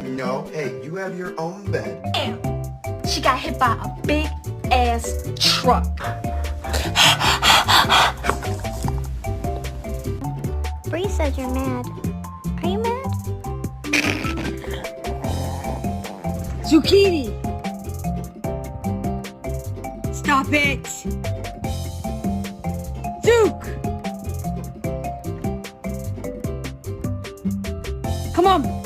No, hey, you have your own bed. Damn, she got hit by a big ass truck. Bree says you're mad. Are you mad? Zucchini! Stop it! Duke! Come on!